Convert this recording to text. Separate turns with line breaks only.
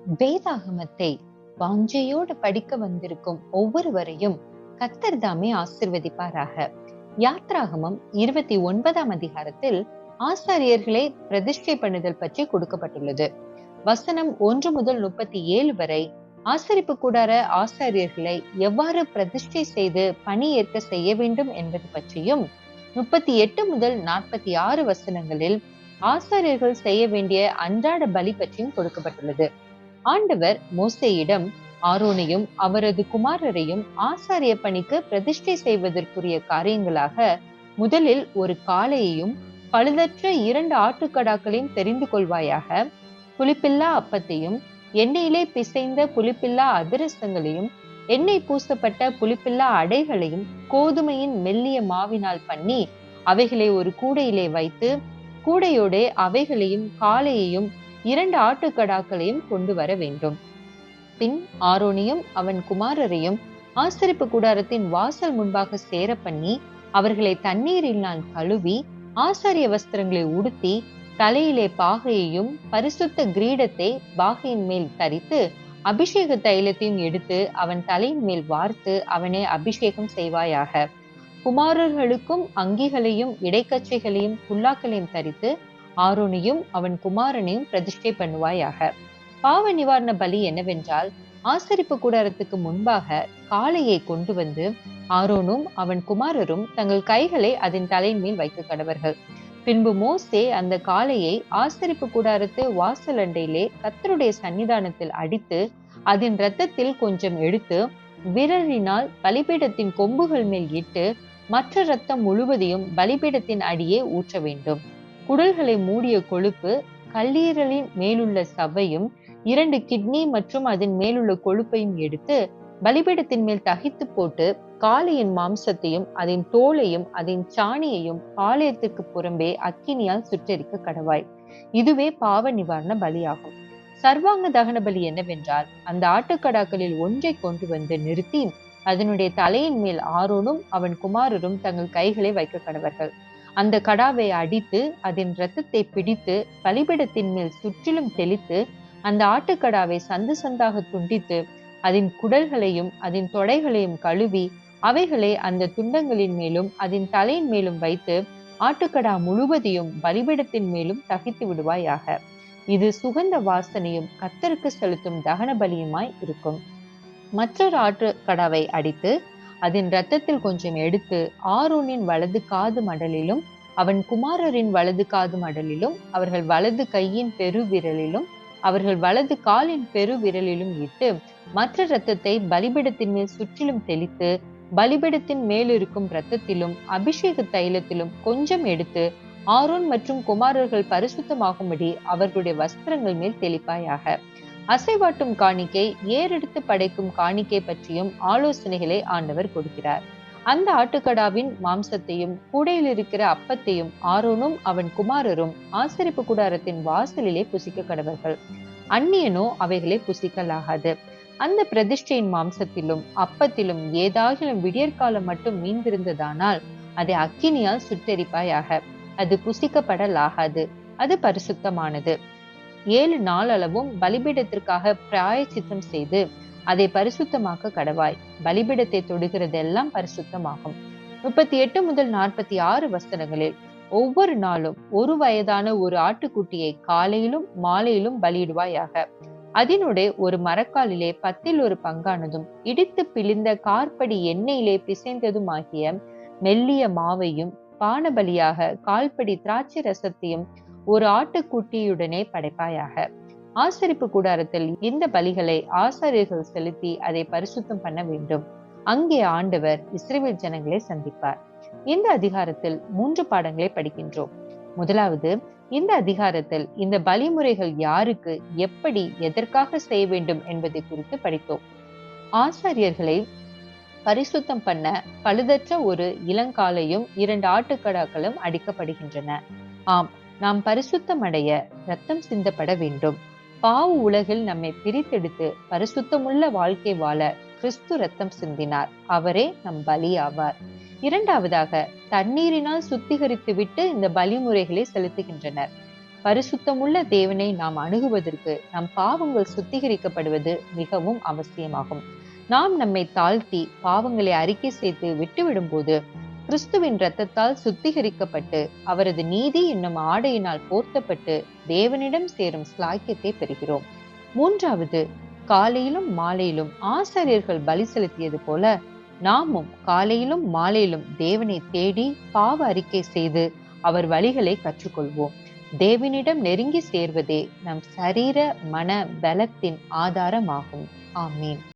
வேதாகமத்தை வாஞ்சையோடு படிக்க வந்திருக்கும் ஒவ்வொருவரையும் கர்த்தர் தாமே ஆசிர்வதிப்பாராக. யாத்ராகமம் 29ஆம் அதிகாரத்தில் ஆசாரியர்களை பிரதிஷ்டை பண்ணுதல் பற்றி கொடுக்கப்பட்டுள்ளது. வசனம் 1 முதல் 37 வரை ஆசரிப்பு கூடார ஆசாரியர்களை எவ்வாறு பிரதிஷ்டை செய்து பணி ஏற்க செய்ய வேண்டும் என்பது பற்றியும், 38 முதல் 46 வசனங்களில் ஆசாரியர்கள் செய்ய வேண்டிய அன்றாட பலி பற்றியும் கொடுக்கப்பட்டுள்ளது. ஆண்டவர் மோசேயிடம் ஆரோனையும் அவரது குமாரரையும் ஆசாரிய பணிக்கு பிரதிஷ்டை செய்வதற்குரிய காரியங்களாக முதலில் ஒரு காளையையும் பழுதற்ற 2 ஆட்டுக்கடாக்களையும் தெரிந்து கொள்வாயாக. புளிப்பில்லா அப்பத்தையும் எண்ணெயிலே பிசைந்த புளிப்பில்லா அதிரசங்களையும் எண்ணெய் பூசப்பட்ட புளிப்பில்லா அடைகளையும் கோதுமையின் மெல்லிய மாவினால் பண்ணி அவைகளை ஒரு கூடையிலே வைத்து கூடையோடே அவைகளையும் காளையையும் 2 ஆட்டுக்கடாக்களையும் கொண்டு வர வேண்டும். பின் ஆரோனையும் அவன் குமாரரையும் ஆசரிப்பு கூடாரத்தின் வாசல் முன்பாக சேர பண்ணி அவர்களை தண்ணீரினால் கழுவி ஆசாரிய வஸ்திரங்களை உடுத்தி தலையிலே பாகையையும் பரிசுத்த கிரீடத்தை பாகையின் மேல் தரித்து அபிஷேக தைலத்தையும் எடுத்து அவன் தலையின் மேல் வார்த்து அவனை அபிஷேகம் செய்வாயாக. குமாரர்களுக்கும் அங்கிகளையும் இடைக்கச்சைகளையும் குல்லாக்களையும் தரித்து ஆரோனையும் அவன் குமாரனையும் பிரதிஷ்டை பண்ணுவாயாக. பாவ நிவாரண பலி என்னவென்றால், ஆசரிப்பு கூடாரத்துக்கு முன்பாக காளையை கொண்டு வந்து ஆரோனும் அவன் குமாரரும் தங்கள் கைகளை அதன் தலையின் மேல் வைக்க கடவர்கள். பின்பு மோசே அந்த காளையை ஆசரிப்பு கூடாரத்து வாசல் அண்டையிலே கர்த்தருடைய சன்னிதானத்தில் அடித்து அதன் இரத்தத்தில் கொஞ்சம் எடுத்து விரலினால் பலிபீடத்தின் கொம்புகள் மேல் இட்டு மற்ற இரத்தம் முழுவதையும் பலிபீடத்தின் அடியே ஊற்ற வேண்டும். குடல்களை மூடிய கொழுப்பு, கல்லீரலின் மேலுள்ள சவ்வையும் 2 கிட்னி மற்றும் அதன் மேலுள்ள கொழுப்பையும் எடுத்து பலிபீடத்தின் மேல் தகித்து போட்டு காளையின் மாம்சத்தையும் அதன் தோலையும் அதன் சாணியையும் பாளையத்திற்கு புறம்பே அக்கினியால் சுட்டெரிக்க கடவாய். இதுவே பாவ நிவாரண பலியாகும். சர்வாங்க தகன பலி என்னவென்றால், அந்த ஆட்டுக்கடாக்களில் ஒன்றை கொண்டு வந்து நிறுத்தி அதனுடைய தலையின் மேல் ஆரோனும் அவன் குமாரரும் தங்கள் கைகளை வைக்க கடவர்கள். அந்த கடாவை அடித்து அதன் இரத்தத்தை பிடித்து பலிபீடத்தின் மேல் சுற்றிலும் தெளித்து அந்த ஆட்டுக்கடாவை சந்து சந்தாக துண்டித்து அதன் குடல்களையும் அதன் தொடைகளையும் கழுவி அவைகளை அந்த துண்டங்களின் மேலும் அதன் தலையின் மேலும் வைத்து ஆட்டுக்கடா முழுவதையும் பலிபீடத்தின் மேலும் தகித்து விடுவாயாக. இது சுகந்த வாசனையும் கர்த்தருக்கு செலுத்தும் தகன பலியுமாய் இருக்கும். மற்றொரு ஆட்டுக்கடாவை அடித்து அதன் இரத்தத்தில் கொஞ்சம் எடுத்து ஆரோனின் வலது காது மடலிலும் அவன் குமாரரின் வலது காது மடலிலும் அவர்கள் வலது கையின் பெரு விரலிலும் அவர்கள் வலது காலின் பெரு விரலிலும் இட்டு மற்ற இரத்தத்தை பலிபீடத்தின் மேல் சுற்றிலும் தெளித்து பலிபீடத்தின் மேலிருக்கும் இரத்தத்திலும் அபிஷேக தைலத்திலும் கொஞ்சம் எடுத்து ஆரோன் மற்றும் குமாரர்கள் பரிசுத்தமாகும்படி அவர்களுடைய வஸ்திரங்கள் மேல் தெளிப்பாயாக. அசைவாட்டும் காணிக்கை, ஏறெடுத்து படைக்கும் காணிக்கை பற்றியும் ஆலோசனைகளை ஆண்டவர் கொடுக்கிறார். அந்த ஆட்டுக்கடாவின் மாம்சத்தையும் கூடையில் இருக்கிற அப்பத்தையும் ஆரோனும் அவன் குமாரரும் ஆசரிப்பு கூடாரத்தின் வாசலிலே புசிக்க கடவர்கள். அந்நியனோ அவைகளை புசிக்கலாகாது. அந்த பிரதிஷ்டையின் மாம்சத்திலும் அப்பத்திலும் ஏதாகிலும் விடியற்காலம் மட்டும் மீந்திருந்ததானால் அதை அக்கினியால் சுட்டெரிப்பாயாக. அது புசிக்கப்படலாகாது. அது பரிசுத்தமானது. 7 நாளளவும் பலிபீடத்திற்காக பிராயச்சித்தம் செய்து அதை பரிசுத்தமாக்க கடவாய். பலிபீடத்தை தொடுகிறதெல்லாம் பரிசுத்தமாகும். 38 முதல் 46 வசனங்களில் ஒவ்வொரு நாளும் 1 வயதான ஒரு ஆட்டுக்குட்டியை காலையிலும் மாலையிலும் பலியிடுவாயாக. அதனுடைய ஒரு மரக்காலிலே 10 1 பங்கானதும் இடித்து பிழிந்த கார்படி எண்ணெயிலே பிசைந்ததும் ஆகிய மெல்லிய மாவையும் பானபலியாக கால்படி திராட்சை ரசத்தையும் ஒரு ஆட்டுக்குட்டியுடனே படைப்பாயாக. ஆசரிப்பு கூடாரத்தில் இந்த பலிகளை ஆசாரியர்கள் செலுத்தி அதை பரிசுத்தம் பண்ண வேண்டும். அங்கே ஆண்டவர் இஸ்ரவேல் ஜனங்களை சந்திப்பார். இந்த அதிகாரத்தில் 3 பாடங்களை படிக்கின்றோம். முதலாவது, இந்த அதிகாரத்தில் இந்த பலிமுறைகள் யாருக்கு, எப்படி, எதற்காக செய்ய வேண்டும் என்பதை குறித்து படித்தோம். ஆசாரியர்களை பரிசுத்தம் பண்ண பழுதற்ற ஒரு இளங்காலையும் 2 ஆட்டுக்கடாக்களும் அடிக்கப்படுகின்றன. ஆம், நாம் பரிசுத்தம் அடைய இரத்தம் சிந்தப்பட வேண்டும். பாவ உலகில் நம்மை பிரித்தெடுத்து பரிசுத்தமுள்ள வாழ்க்கை வாழ கிறிஸ்து இரத்தம் சிந்தினார். அவரே நம் பலி ஆவார். இரண்டாவதாக, தண்ணீரினால் சுத்திகரித்து விட்டு இந்த பலிமுறைகளை செலுத்துகின்றனர். பரிசுத்தமுள்ள தேவனை நாம் அணுகுவதற்கு நம் பாவங்கள் சுத்திகரிக்கப்படுவது மிகவும் அவசியமாகும். நாம் நம்மை தாழ்த்தி பாவங்களை அறிக்கை செய்து விட்டுவிடும் போது கிறிஸ்துவின் இரத்தத்தால் சுத்திகரிக்கப்பட்டு அவரது நீதி என்னும் ஆடையினால் போர்த்தப்பட்டு தேவனிடம் சேரும் ஸ்லாக்கியத்தை பெறுகிறோம். மூன்றாவது, காலையிலும் மாலையிலும் ஆசாரியர்கள் பலி செலுத்தியது போல நாமும் காலையிலும் மாலையிலும் தேவனை தேடி பாவ அறிக்கை செய்து அவர் வழிகளை கற்றுக்கொள்வோம். தேவனிடம் நெருங்கி சேர்வதே நம் சரீர மன பலத்தின் ஆதாரமாகும். ஆமீன்.